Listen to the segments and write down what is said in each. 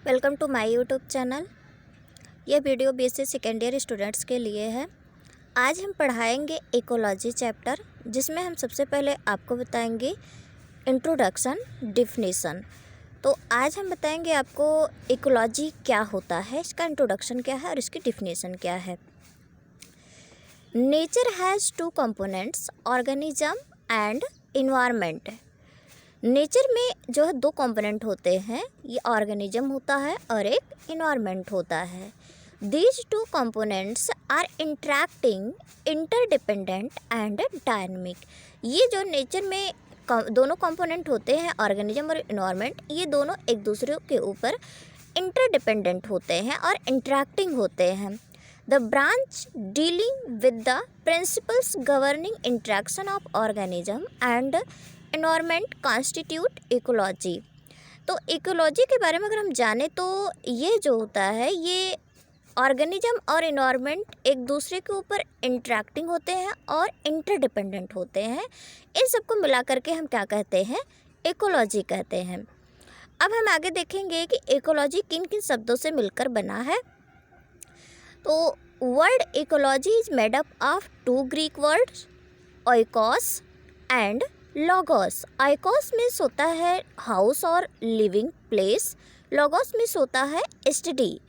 Welcome to my YouTube channel. यह video BSc second year students के लिए है। आज हम पढ़ाएंगे इकोलॉजी चैप्टर, जिसमें हम सबसे पहले आपको बताएंगे इंट्रोडक्शन डिफिनीसन। तो आज हम बताएंगे आपको इकोलॉजी क्या होता है, इसका इंट्रोडक्शन क्या है और इसकी डिफिनीसन क्या है। Nature has two components, organism and environment. Nature में जो है दो कंपोनेंट होते हैं, ये ऑर्गेनिज्म होता है और एक इन्वायरमेंट होता है। These two components are interacting, interdependent and dynamic. ये जो नेचर में दोनों कंपोनेंट होते हैं, ऑर्गेनिज्म और इन्वायरमेंट, ये दोनों एक दूसरे के ऊपर इंटरडिपेंडेंट होते हैं और इंटरैक्टिंग होते हैं। The branch dealing with the principles governing interaction of organism and environment constitute ecology. तो इकोलॉजी के बारे में अगर हम जाने तो ये जो होता है, ये ऑर्गेनिज्म और एनवायरनमेंट एक दूसरे के ऊपर इंटरेक्टिंग होते हैं और इंटरडिपेंडेंट होते हैं। इन सबको मिला करके हम क्या कहते हैं, इकोलॉजी कहते हैं। अब हम आगे देखेंगे कि इकोलॉजी किन किन शब्दों से मिलकर बना है। तो word ecology is made up of two Greek words, oikos and logos. Oikos means होता है हाउस और लिविंग प्लेस, लॉगोस मीन्स होता है स्टडी,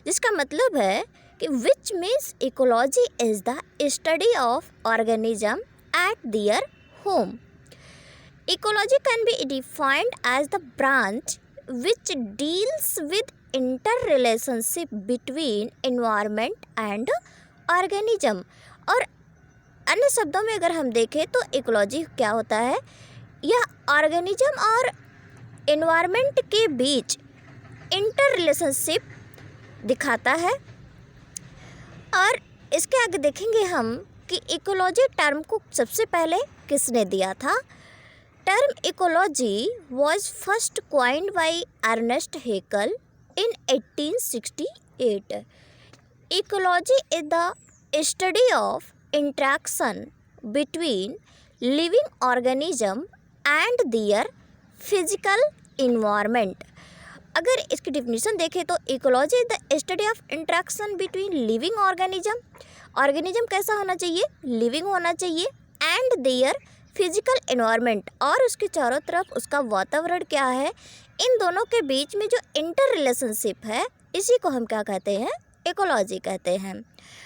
जिसका मतलब है कि which means ecology is the study of organism at their home. Ecology can be defined as the branch which deals with inter relationship between environment and organism. और अन्य शब्दों में अगर हम देखें तो इकोलॉजी क्या होता है, यह ऑर्गेनिज्म और एनवायरनमेंट के बीच इंटर रिलेशनशिप दिखाता है। और इसके आगे देखेंगे हम कि इकोलॉजी टर्म को सबसे पहले किसने दिया था। Term ecology was first coined by Ernest Haeckel in 1868। Ecology is the study of interaction between living organism and their physical environment। अगर इसकी डिफिनीशन देखें तो ecology is the study of interaction between living organism. Organism कैसा होना चाहिए, living होना चाहिए, and their physical environment, और उसके चारों तरफ उसका वातावरण क्या है, इन दोनों के बीच में जो इंटर रिलेशनशिप है, इसी को हम क्या कहते हैं, इकोलॉजी कहते हैं।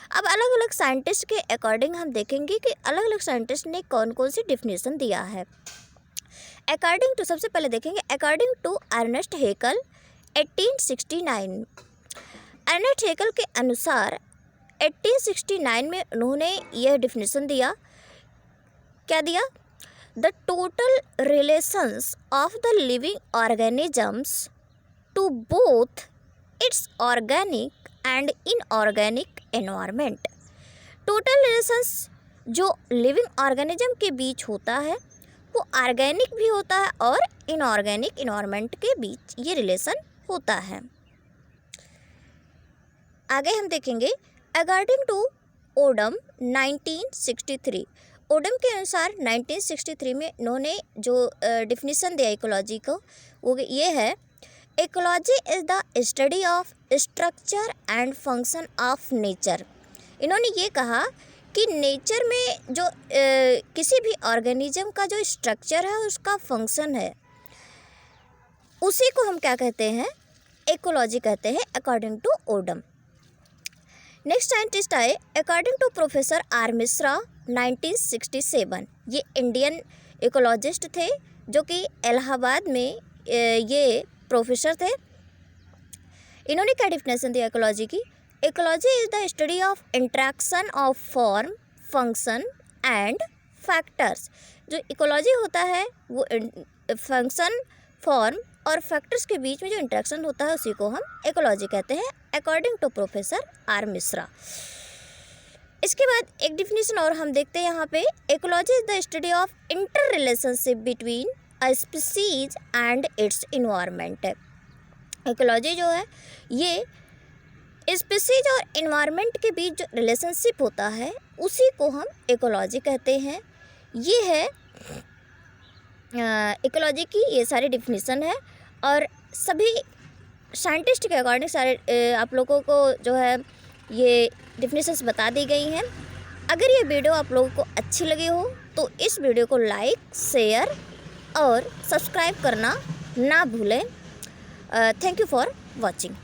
अब अलग अलग साइंटिस्ट के अकॉर्डिंग हम देखेंगे कि अलग अलग साइंटिस्ट ने कौन कौन सी डिफिनीशन दिया है। अकॉर्डिंग टू, सबसे पहले देखेंगे according to Ernest Haeckel 1869। Ernest Haeckel के अनुसार 1869 में उन्होंने यह डिफिनीशन दिया, क्या दिया, the total relations of the living organisms to both its organic and inorganic environment. Total relations जो लिविंग ऑर्गेनिज्म के बीच होता है वो ऑर्गेनिक भी होता है और इनऑर्गेनिक एनवायरनमेंट के बीच ये रिलेशन होता है। आगे हम देखेंगे अकॉर्डिंग टू ओडम 1963। ओडम के अनुसार 1963 में इन्होंने जो डिफिनीशन दिया इकोलॉजी को, वो ये है, ecology is the study of structure and function of nature. इन्होंने ये कहा कि नेचर में जो किसी भी ऑर्गेनिज्म का जो स्ट्रक्चर है, उसका फंक्शन है, उसी को हम क्या कहते हैं, इकोलॉजी कहते हैं, according to Odum. Next scientist आए according to professor R Mishra 1967। ये इंडियन इकोलॉजिस्ट थे जो कि इलाहाबाद में ये प्रोफेसर थे। इन्होंने क्या डिफिनेशन दिया इकोलॉजी की, ecology is the study of interaction of form, function and factors. जो इकोलॉजी होता है वो फंक्शन, फॉर्म और फैक्टर्स के बीच में जो इंट्रैक्शन होता है, उसी को हम इकोलॉजी कहते हैं, according to professor R Mishra. इसके बाद एक डिफिनेशन और हम देखते हैं यहाँ पे, ecology is the study of inter relationship between a species and it's environment. Ecology जो है ये स्पीसीज और इन्वायरमेंट के बीच जो रिलेशनशिप होता है, उसी को हम इकोलॉजी कहते हैं। ये है इकोलॉजी की ये सारी डिफिनीशन है, और सभी साइंटिस्ट के अकॉर्डिंग सारे आप लोगों को जो है ये डिफिनेशंस बता दी गई हैं। अगर ये वीडियो आप लोगों को अच्छी लगी हो तो इस वीडियो को लाइक, शेयर और सब्सक्राइब करना ना भूलें। Thank you for watching.